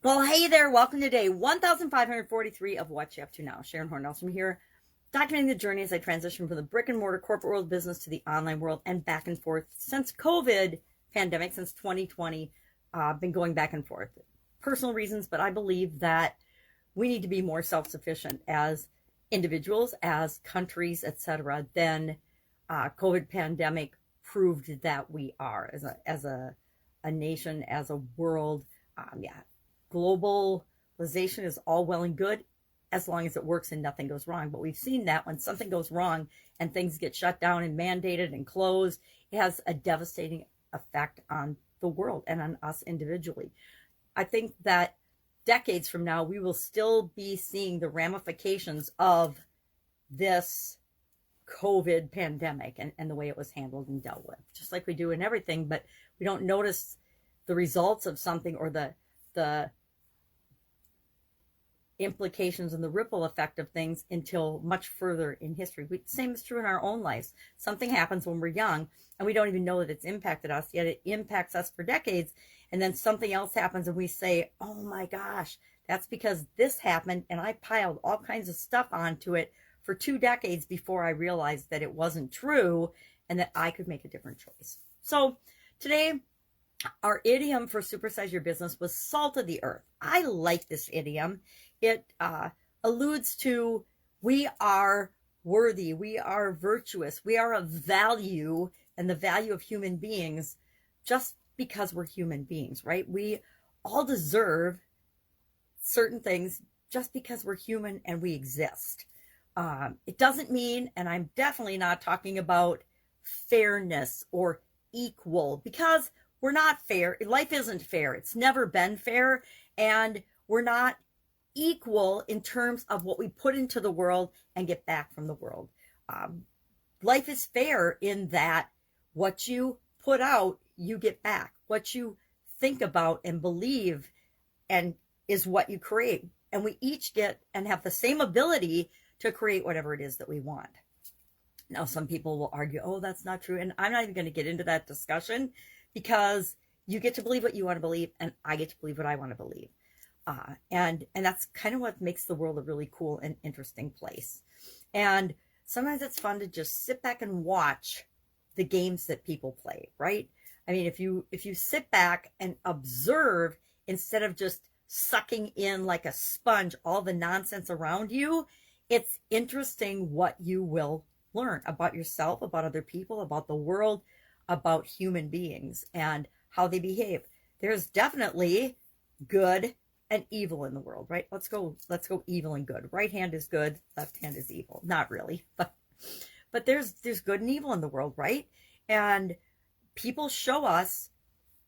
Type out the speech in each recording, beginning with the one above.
Well, hey there. Welcome to day 1543 of What You Up To Now. Sharon Horne-Ellstrom here, documenting the journey as I transition from the brick and mortar corporate world business to the online world and back and forth since COVID pandemic, since 2020. Been going back and forth. Personal reasons, but I believe that we need to be more self-sufficient as individuals, as countries, etc., than COVID pandemic proved that we are as a nation, as a world. Globalization is all well and good as long as it works and nothing goes wrong. But we've seen that when something goes wrong and things get shut down and mandated and closed, it has a devastating effect on the world and on us individually. I think that decades from now, we will still be seeing the ramifications of this COVID pandemic and the way it was handled and dealt with, just like we do in everything, but we don't notice the results of something or the implications and the ripple effect of things until much further in history. Same is true in our own lives. Something happens when we're young and we don't even know that it's impacted us, yet it impacts us for decades. And then something else happens and we say, oh my gosh, that's because this happened and I piled all kinds of stuff onto it for 2 decades before I realized that it wasn't true and that I could make a different choice. So today, our idiom for supersize your business was salt of the earth. I like this idiom. It alludes to we are worthy, we are virtuous, we are of value, and the value of human beings just because we're human beings, right? We all deserve certain things just because we're human and we exist. It doesn't mean, and I'm definitely not talking about fairness or equal, because we're not fair. Life isn't fair. It's never been fair. And we're not equal in terms of what we put into the world and get back from the world. Life is fair in that what you put out, you get back. What you think about and believe and is what you create. And we each get and have the same ability to create whatever it is that we want. Now, some people will argue, oh, that's not true. And I'm not even going to get into that discussion, because you get to believe what you want to believe, and I get to believe what I want to believe. And that's kind of what makes the world a really cool and interesting place. And sometimes it's fun to just sit back and watch the games that people play, right? I mean, if you sit back and observe instead of just sucking in like a sponge all the nonsense around you, it's interesting what you will learn about yourself, about other people, about the world, about human beings and how they behave. There's definitely good and evil in the world, right? Let's go evil and good. Right hand is good, left hand is evil. Not really, but there's good and evil in the world, right? And people show us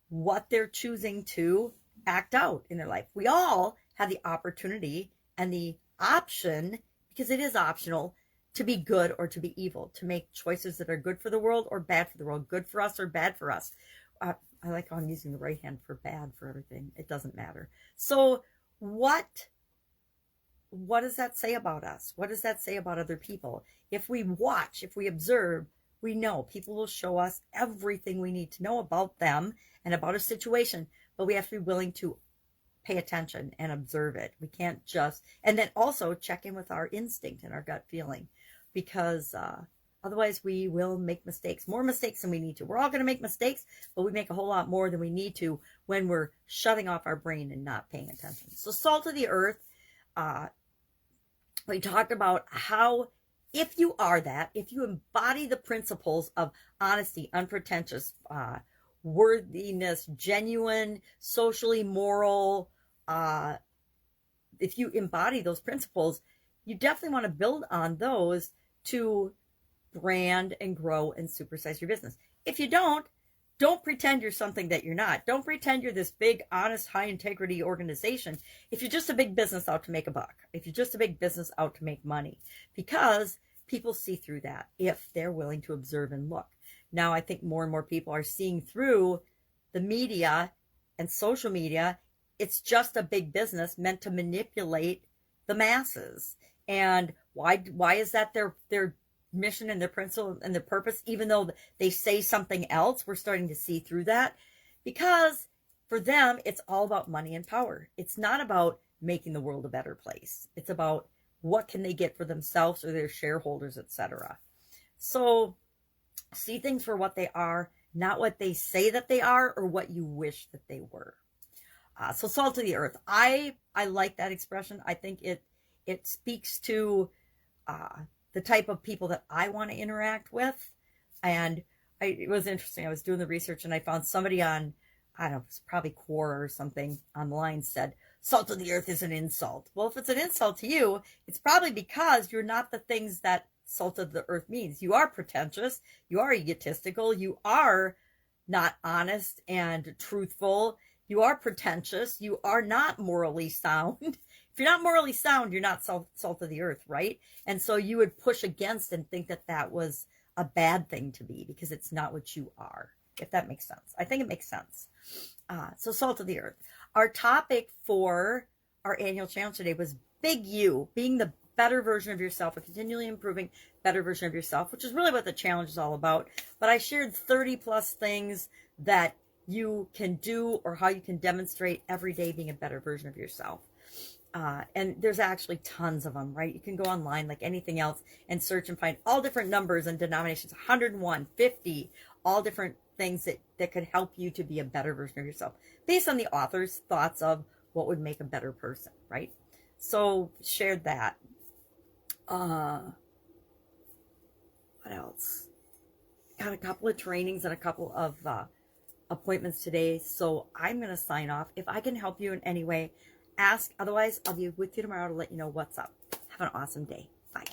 what they're choosing to act out in their life. We all have the opportunity and the option, because it is optional, to be good or to be evil, to make choices that are good for the world or bad for the world, good for us or bad for us. I like how I'm using the right hand for bad for everything. It doesn't matter. So what does that say about us? What does that say about other people? If we watch, if we observe, we know people will show us everything we need to know about them and about a situation, but we have to be willing to pay attention and observe it. We can't just, and then also check in with our instinct and our gut feeling, because otherwise we will make mistakes, more mistakes than we need to. We're all going to make mistakes, but we make a whole lot more than we need to when we're shutting off our brain and not paying attention. So salt of the earth, we talked about how if you are that, if you embody the principles of honesty, unpretentious, worthiness, genuine, socially moral, if you embody those principles, you definitely want to build on those to brand and grow and supersize your business. If you don't pretend you're something that you're not. Don't pretend you're this big, honest, high integrity organization if you're just a big business out to make a buck, if you're just a big business out to make money, because people see through that if they're willing to observe and look. Now, I think more and more people are seeing through the media and social media. It's just a big business meant to manipulate the masses. And why is that their mission and their principle and their purpose? Even though they say something else, we're starting to see through that, because For them, it's all about money and power. It's not about making the world a better place. It's about what can they get for themselves or their shareholders, etc. So see things for what they are, not what they say that they are or what you wish that they were. So salt of the earth. I like that expression. I think it speaks to the type of people that I want to interact with. And it was interesting. I was doing the research and I found somebody on, I don't know, it's probably Quora or something online said, salt of the earth is an insult. Well, if it's an insult to you, it's probably because you're not the things that salt of the earth means. You are pretentious. You are egotistical. You are not honest and truthful. You are pretentious. You are not morally sound. If you're not morally sound, you're not salt of the earth, right? And so you would push against and think that that was a bad thing to be because it's not what you are, if that makes sense. I think it makes sense. So salt of the earth. Our topic for our annual challenge today was Big You, being the better version of yourself, a continually improving better version of yourself, which is really what the challenge is all about. But I shared 30 plus things that you can do or how you can demonstrate every day being a better version of yourself. And there's actually tons of them, right? You can go online like anything else and search and find all different numbers and denominations, 101, 50, all different things that could help you to be a better version of yourself based on the author's thoughts of what would make a better person, right? So shared that. What else? Got a couple of trainings and a couple of appointments today. So I'm going to sign off. If I can help you in any way, ask. Otherwise, I'll be with you tomorrow to let you know what's up. Have an awesome day. Bye.